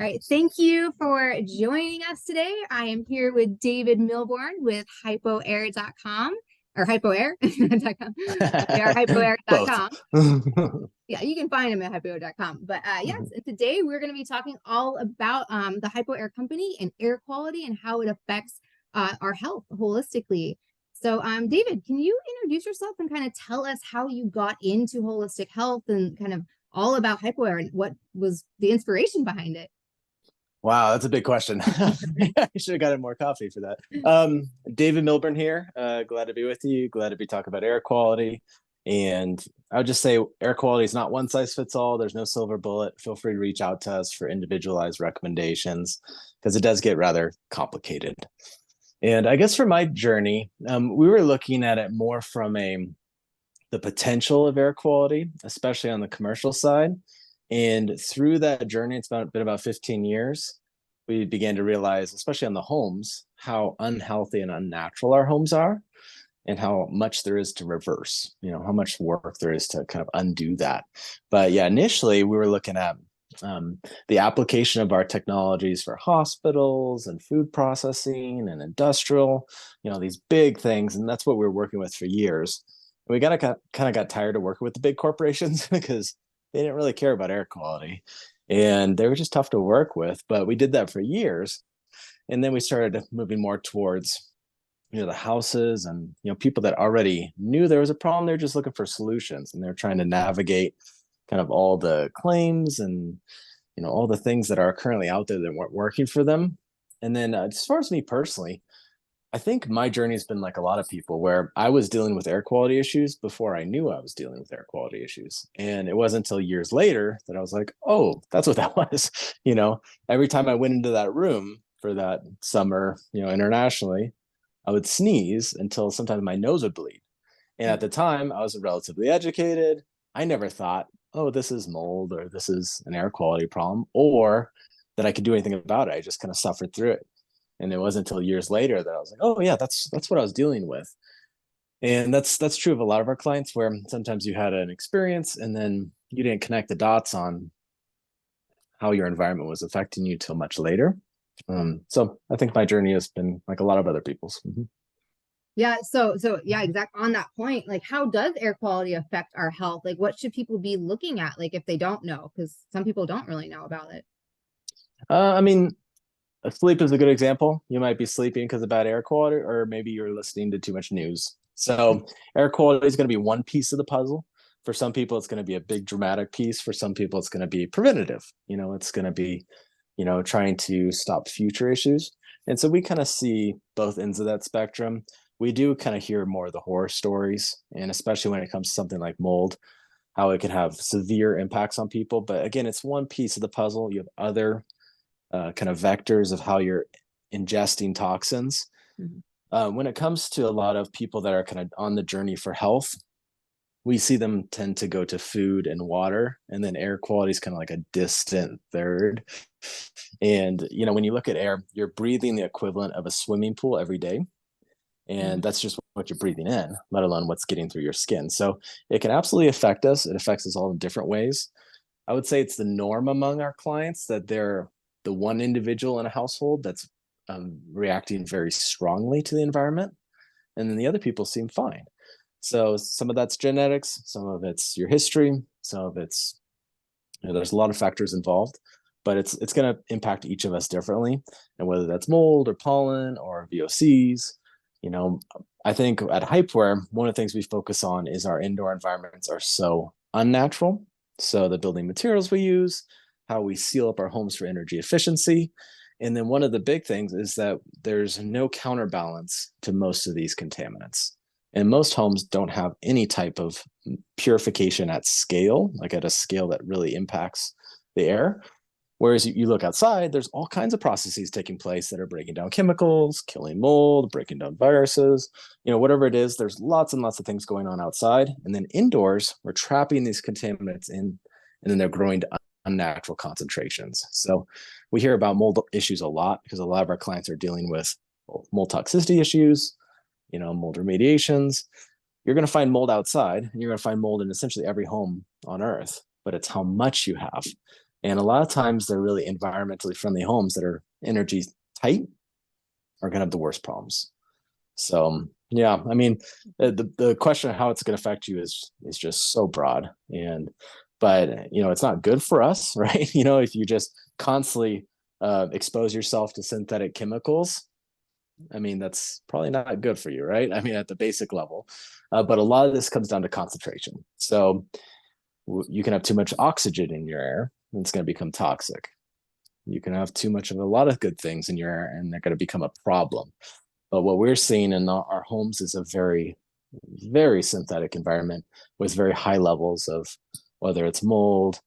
All right, thank you for joining us today. I am here with David Milburn with Hypoair.com or Hypoair.com. We are Both. Hypoair.com. Yeah, you can find him at Hypoair.com. But yes, and today we're going to be talking all about the Hypoair company and air quality and how it affects our health holistically. So, David, can you introduce yourself and kind of tell us how you got into holistic health and kind of all about Hypoair and what was the inspiration behind it? Wow, that's a big question. I should have gotten more coffee for that. David Milburn here. Glad to be with you. Glad to be talking about air quality. And I would just say air quality is not one size fits all. There's no silver bullet. Feel free to reach out to us for individualized recommendations because it does get rather complicated. And I guess for my journey, we were looking at it more from the potential of air quality, especially on the commercial side. And through that journey, it's been about 15 years, we began to realize, especially on the homes, how unhealthy and unnatural our homes are and how much there is to reverse, how much work there is to kind of undo that. But yeah, initially we were looking at the application of our technologies for hospitals and food processing and industrial, these big things. And that's what we were working with for years. We kind of got tired of working with the big corporations because they didn't really care about air quality and they were just tough to work with. But we did that for years. And then we started moving more towards, the houses and, people that already knew there was a problem. They're just looking for solutions and they're trying to navigate kind of all the claims and, all the things that are currently out there that weren't working for them. And then as far as me personally, I think my journey has been like a lot of people where I was dealing with air quality issues before I knew I was dealing with air quality issues. And it wasn't until years later that I was like, oh, that's what that was. Every time I went into that room for that summer, internationally, I would sneeze until sometimes my nose would bleed. And at the time I was relatively educated. I never thought, oh, this is mold or this is an air quality problem or that I could do anything about it. I just kind of suffered through it. And it wasn't until years later that I was like, oh yeah, that's what I was dealing with. And that's true of a lot of our clients where sometimes you had an experience and then you didn't connect the dots on how your environment was affecting you till much later. So I think my journey has been like a lot of other people's. Yeah, so yeah, exactly on that point, like how does air quality affect our health? Like what should people be looking at, like if they don't know? Because some people don't really know about it. I mean, sleep is a good example. You might be sleeping because of bad air quality, or maybe you're listening to too much news. So air quality is going to be one piece of the puzzle. For some people, it's going to be a big dramatic piece. For some people, it's going to be preventative. It's going to be, trying to stop future issues. And so we kind of see both ends of that spectrum. We do kind of hear more of the horror stories, and especially when it comes to something like mold, how it can have severe impacts on people. But again, it's one piece of the puzzle. You have other kind of vectors of how you're ingesting toxins. When it comes to a lot of people that are kind of on the journey for health, we see them tend to go to food and water, and then air quality is kind of like a distant third. And, when you look at air, you're breathing the equivalent of a swimming pool every day. And that's just what you're breathing in, let alone what's getting through your skin. So it can absolutely affect us. It affects us all in different ways. I would say it's the norm among our clients that they're the one individual in a household that's reacting very strongly to the environment. And then the other people seem fine. So some of that's genetics, some of it's your history, some of it's, there's a lot of factors involved, but it's going to impact each of us differently. And whether that's mold or pollen or VOCs, I think at Hypoair, one of the things we focus on is our indoor environments are so unnatural. So the building materials we use, how we seal up our homes for energy efficiency. And then one of the big things is that there's no counterbalance to most of these contaminants. And most homes don't have any type of purification at scale, like at a scale that really impacts the air. Whereas you look outside, there's all kinds of processes taking place that are breaking down chemicals, killing mold, breaking down viruses, whatever it is, there's lots and lots of things going on outside. And then indoors, we're trapping these contaminants in, and then they're growing to unnatural concentrations. So we hear about mold issues a lot because a lot of our clients are dealing with mold toxicity issues, mold remediations. You're going to find mold outside and you're going to find mold in essentially every home on earth, but it's how much you have. And a lot of times they're really environmentally friendly homes that are energy tight are going to have the worst problems. So yeah, I mean, the question of how it's going to affect you is just so broad. And but it's not good for us, right? If you just constantly expose yourself to synthetic chemicals, I mean, that's probably not good for you, right? I mean, at the basic level. But a lot of this comes down to concentration. So you can have too much oxygen in your air, and it's going to become toxic. You can have too much of a lot of good things in your air, and they're going to become a problem. But what we're seeing in our homes is a very, very synthetic environment with very high levels of whether it's mold.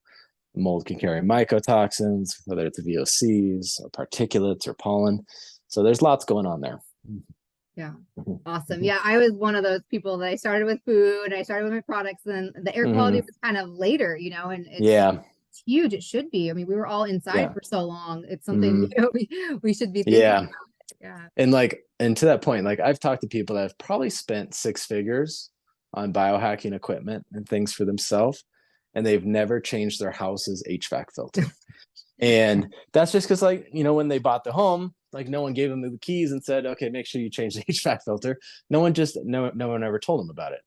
Mold can carry mycotoxins, whether it's VOCs or particulates or pollen. So there's lots going on there. Yeah. Awesome. Yeah. I was one of those people that I started with food. I started with my products, and the air quality was kind of later, and it's huge. It should be. I mean, we were all inside for so long. It's something, we should be thinking about. Yeah. And to that point, like I've talked to people that have probably spent 6 figures on biohacking equipment and things for themselves, and they've never changed their house's HVAC filter. And that's just because, when they bought the home, no one gave them the keys and said, okay, make sure you change the HVAC filter. No one ever told them about it.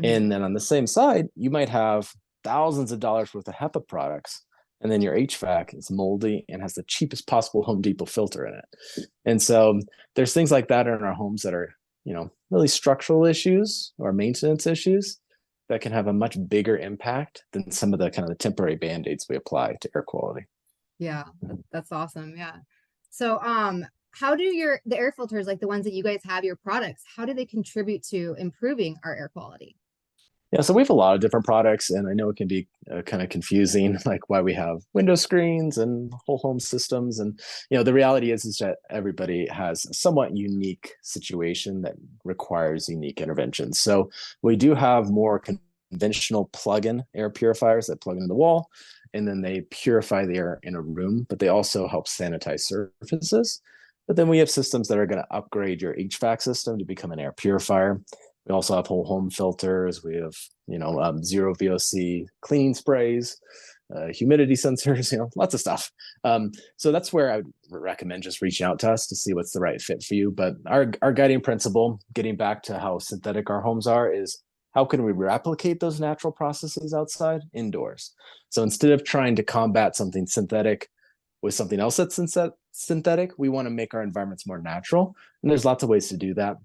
And then on the same side, you might have thousands of dollars worth of HEPA products, and then your HVAC is moldy and has the cheapest possible Home Depot filter in it. And so there's things like that in our homes that are, really structural issues or maintenance issues that can have a much bigger impact than some of the kind of the temporary band-aids we apply to air quality. Yeah, that's awesome. Yeah. So, how do the air filters, like the ones that you guys have, your products, how do they contribute to improving our air quality? Yeah, so we have a lot of different products, and I know it can be kind of confusing, like why we have window screens and whole home systems. And the reality is that everybody has a somewhat unique situation that requires unique interventions. So we do have more conventional plug-in air purifiers that plug into the wall, and then they purify the air in a room, but they also help sanitize surfaces. But then we have systems that are going to upgrade your HVAC system to become an air purifier. We also have whole home filters. We have, zero VOC cleaning sprays, humidity sensors, lots of stuff. So that's where I would recommend just reaching out to us to see what's the right fit for you. But our guiding principle, getting back to how synthetic our homes are, is how can we replicate those natural processes outside indoors? So instead of trying to combat something synthetic with something else that's synthetic, we want to make our environments more natural. And there's lots of ways to do that.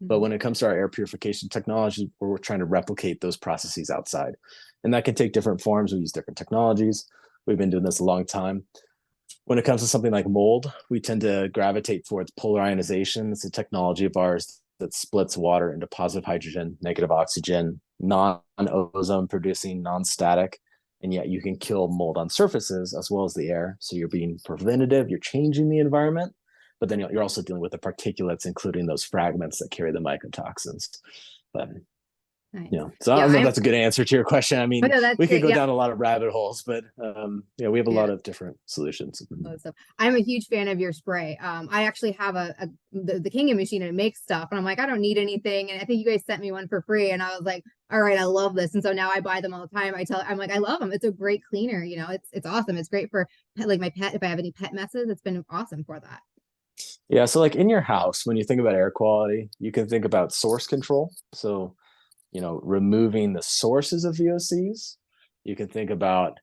But when it comes to our air purification technology, we're trying to replicate those processes outside. And that can take different forms. We use different technologies. We've been doing this a long time. When it comes to something like mold, we tend to gravitate towards polar ionization. It's a technology of ours that splits water into positive hydrogen, negative oxygen, non-ozone producing, non-static. And yet you can kill mold on surfaces as well as the air. So you're being preventative, you're changing the environment, but then you're also dealing with the particulates, including those fragments that carry the mycotoxins. But so I don't know if that's a good answer to your question. I mean, we could go down a lot of rabbit holes, but we have a lot of different solutions. I'm a huge fan of your spray. I actually have the Kingan machine, and it makes stuff, and I'm like, I don't need anything. And I think you guys sent me one for free, and I was like, all right, I love this. And so now I buy them all the time. I'm like, I love them. It's a great cleaner. It's awesome. It's great for like my pet. If I have any pet messes, it's been awesome for that. Yeah. So like in your house, when you think about air quality, you can think about source control. So, removing the sources of VOCs. You can think about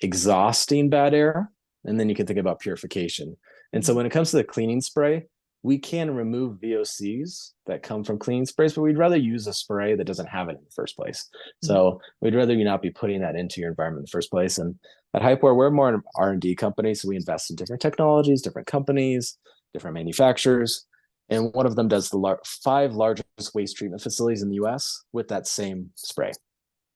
exhausting bad air, and then you can think about purification. And so when it comes to the cleaning spray, we can remove VOCs that come from cleaning sprays, but we'd rather use a spray that doesn't have it in the first place. So we'd rather you not be putting that into your environment in the first place. And at Hypoair, we're more an R&D company, so we invest in different technologies, different companies, different manufacturers. And one of them does the 5 largest waste treatment facilities in the US with that same spray.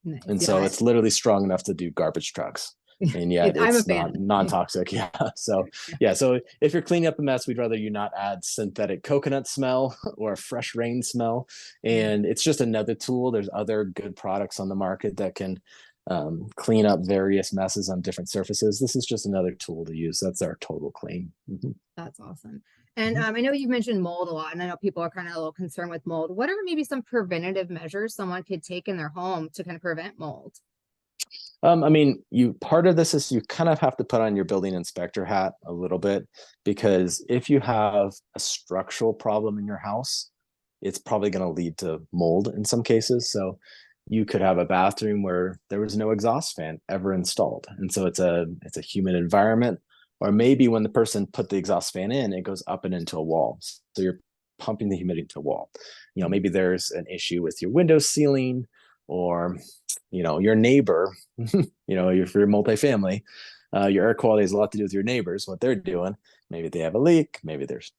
Nice. And so it's literally strong enough to do garbage trucks. And yet it's non-toxic. Yeah. So so if you're cleaning up a mess, we'd rather you not add synthetic coconut smell or a fresh rain smell. And it's just another tool. There's other good products on the market that can clean up various messes on different surfaces. This is just another tool to use. That's our total clean. That's awesome. And I know you mentioned mold a lot, and I know people are kind of a little concerned with mold. What are maybe some preventative measures someone could take in their home to kind of prevent mold? I mean, part of this is you kind of have to put on your building inspector hat a little bit, because if you have a structural problem in your house, it's probably going to lead to mold in some cases. So you could have a bathroom where there was no exhaust fan ever installed, and so it's a humid environment. Or maybe when the person put the exhaust fan in, it goes up and into a wall, so you're pumping the humidity to a wall. Maybe there's an issue with your window sealing, or your neighbor. If you're multifamily, your air quality has a lot to do with your neighbors, what they're doing. Maybe they have a leak, maybe there's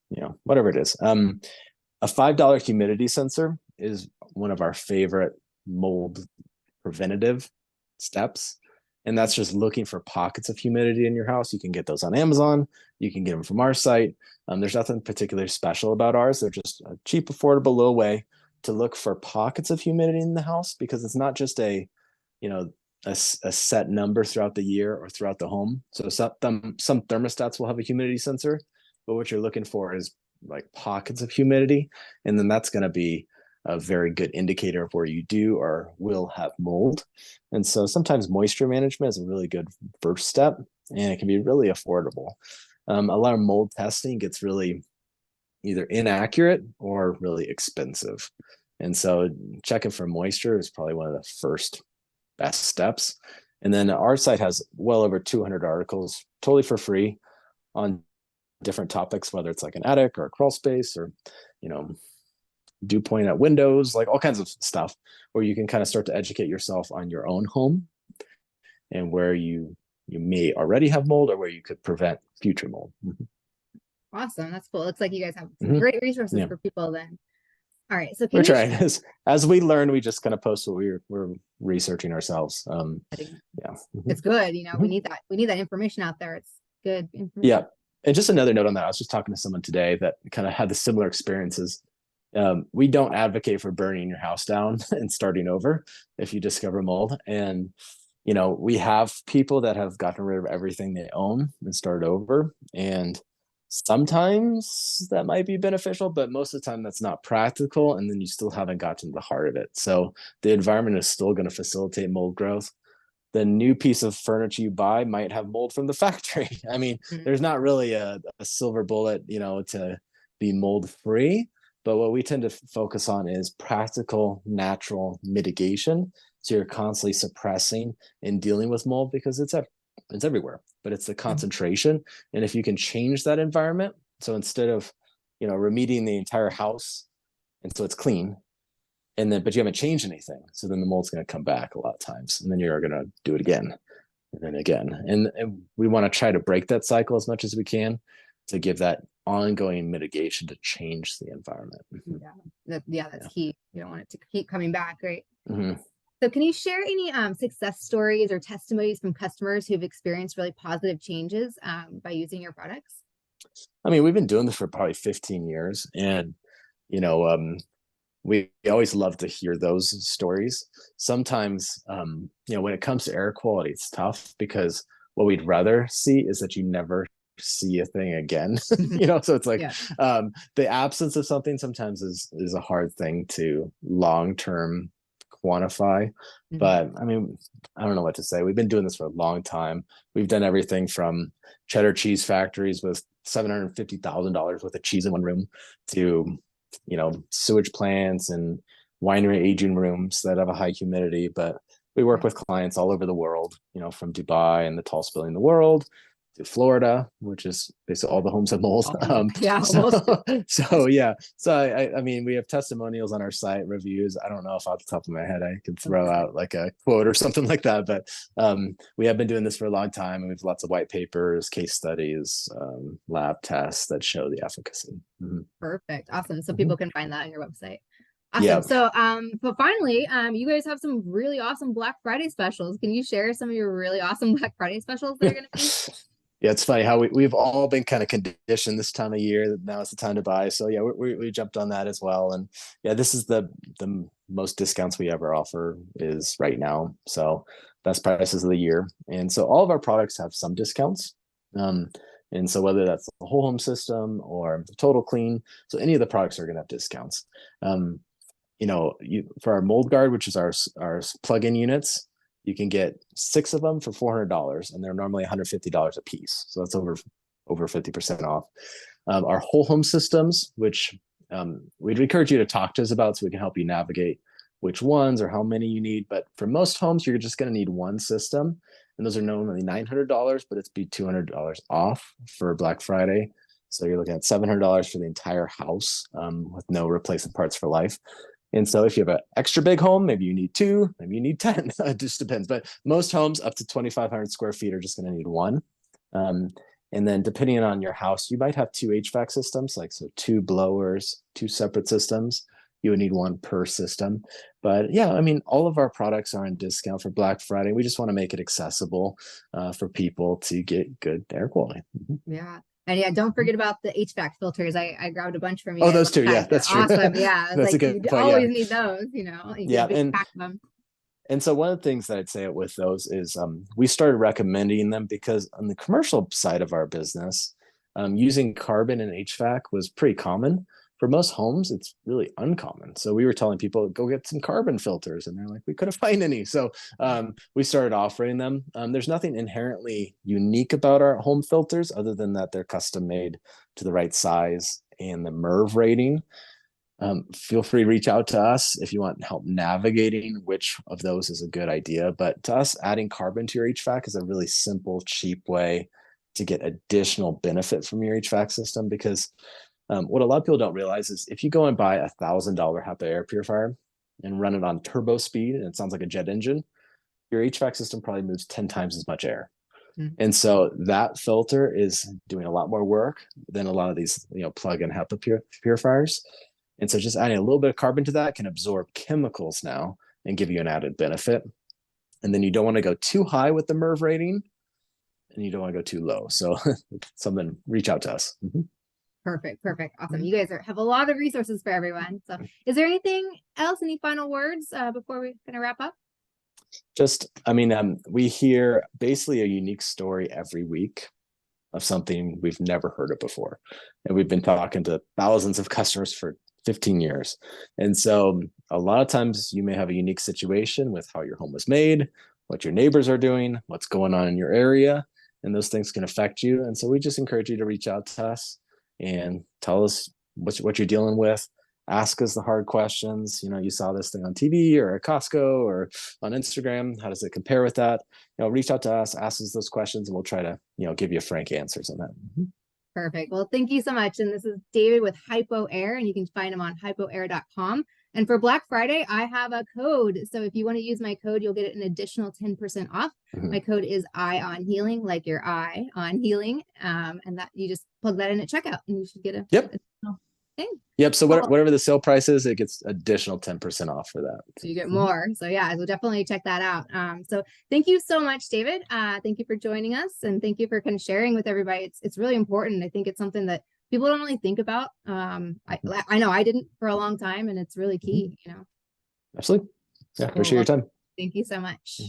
whatever it is. A $5 humidity sensor is one of our favorite mold preventative steps, and that's just looking for pockets of humidity in your house. You can get those on Amazon, you can get them from our site. There's nothing particularly special about ours. They're just a cheap, affordable, low way to look for pockets of humidity in the house, because it's not just a set number throughout the year or throughout the home. So some thermostats will have a humidity sensor, but what you're looking for is like pockets of humidity, and then that's going to be a very good indicator of where you do or will have mold. And so sometimes moisture management is a really good first step, and it can be really affordable. A lot of mold testing gets really either inaccurate or really expensive, and so checking for moisture is probably one of the first best steps. And then our site has well over 200 articles totally for free on different topics, whether it's like an attic or a crawl space, or dew point at windows, like all kinds of stuff, where you can kind of start to educate yourself on your own home and where you may already have mold or where you could prevent future mold. Awesome. That's cool. Looks like you guys have some great resources for people then. All right. So we're trying as we learn, we just kind of post what we're researching ourselves. It's good. We need that information out there. It's good information. Yeah. And just another note on that, I was just talking to someone today that kind of had the similar experiences. We don't advocate for burning your house down and starting over if you discover mold. And we have people that have gotten rid of everything they own and started over, and sometimes that might be beneficial, but most of the time that's not practical, and then you still haven't gotten to the heart of it. So the environment is still going to facilitate mold growth. The new piece of furniture you buy might have mold from the factory. I mean, there's not really a silver bullet, to be mold free, but what we tend to focus on is practical, natural mitigation. So you're constantly suppressing and dealing with mold, because it's everywhere, but it's the concentration. And if you can change that environment, so instead of remediating the entire house and so it's clean, but you haven't changed anything, so then the mold's going to come back a lot of times, and then you're going to do it again and then again. And we want to try to break that cycle as much as we can to give that ongoing mitigation to change the environment. That's key. You don't want it to keep coming back, right? So can you share any success stories or testimonies from customers who've experienced really positive changes by using your products? I mean, we've been doing this for probably 15 years, and we always love to hear those stories. Sometimes when it comes to air quality, it's tough, because what we'd rather see is that you never see a thing again. So it's like the absence of something sometimes is a hard thing to long-term quantify. But I mean, I don't know what to say. We've been doing this for a long time. We've done everything from cheddar cheese factories with $750,000 worth of cheese in one room to sewage plants and winery aging rooms that have a high humidity. But we work with clients all over the world, from Dubai and the tallest building in the world to Florida, which is basically all the homes have mold. So I mean, we have testimonials on our site, reviews. I don't know if off the top of my head I could throw out like a quote or something like that, but we have been doing this for a long time, and we have lots of white papers, case studies, lab tests that show the efficacy. Perfect. Awesome. So people can find that on your website. Awesome. So but finally, you guys have some really awesome Black Friday specials. Can you share some of your really awesome Black Friday specials that are going to be? Yeah, it's funny how we've all been kind of conditioned this time of year that now it's the time to buy. So yeah, we jumped on that as well. And yeah, this is the most discounts we ever offer is right now. So best prices of the year. And so all of our products have some discounts. And so whether that's the whole home system or the total clean, so any of the products are going to have discounts. For our mold guard, which is our plug-in units, you can get 6 of them for $400, and they're normally $150 a piece. So that's over 50% off. Our whole home systems, which we'd encourage you to talk to us about so we can help you navigate which ones or how many you need. But for most homes, you're just going to need one system. And those are normally $900, but it's be $200 off for Black Friday. So you're looking at $700 for the entire house with no replacement parts for life. And so if you have an extra big home, maybe you need 2, maybe you need 10. It just depends. But most homes up to 2,500 square feet are just going to need one. And then depending on your house, you might have 2 HVAC systems, like so 2 blowers, 2 separate systems. You would need one per system. But yeah, I mean, all of our products are on discount for Black Friday. We just want to make it accessible for people to get good air quality. Yeah. And yeah, don't forget about the HVAC filters. I grabbed a bunch from you. Oh, those 2. Yeah, that's true. Awesome. Yeah. That's like, a good you point. always need those, you know. You yeah. can pack them. And so one of the things that I'd say with those is we started recommending them because on the commercial side of our business, using carbon in HVAC was pretty common. For most homes, it's really uncommon. So we were telling people, go get some carbon filters. And they're like, we couldn't find any. So we started offering them. There's nothing inherently unique about our home filters other than that they're custom made to the right size and the MERV rating. Feel free to reach out to us if you want help navigating which of those is a good idea. But to us, adding carbon to your HVAC is a really simple, cheap way to get additional benefit from your HVAC system. Because what a lot of people don't realize is if you go and buy a $1,000 HEPA air purifier and run it on turbo speed, and it sounds like a jet engine, your HVAC system probably moves 10 times as much air. And so that filter is doing a lot more work than a lot of these, plug-in HEPA purifiers. And so just adding a little bit of carbon to that can absorb chemicals now and give you an added benefit. And then you don't want to go too high with the MERV rating, and you don't want to go too low. So reach out to us. Perfect. Awesome. You guys have a lot of resources for everyone. So is there anything else, any final words before we're going to wrap up? We hear basically a unique story every week of something we've never heard of before. And we've been talking to thousands of customers for 15 years. And so a lot of times you may have a unique situation with how your home was made, what your neighbors are doing, what's going on in your area, and those things can affect you. And so we just encourage you to reach out to us and tell us what you're dealing with. Ask us the hard questions. You saw this thing on TV or at Costco or on Instagram. How does it compare with that? Reach out to us, ask us those questions, and we'll try to, give you frank answers on that. Perfect. Well, thank you so much. And this is David with Hypoair, and you can find him on hypoair.com. And for Black Friday, I have a code. So if you want to use my code, you'll get an additional 10% off. My code is Eye on Healing, like your eye on healing. And that you just plug that in at checkout, and you should get additional thing. Yep. So whatever the sale price is, it gets additional 10% off for that. So you get more. So yeah, so definitely check that out. So thank you so much, David. Thank you for joining us, and thank you for kind of sharing with everybody. It's really important. I think it's something that people don't really think about. I know I didn't for a long time, and it's really key, Absolutely. Yeah. Appreciate your time. Thank you so much.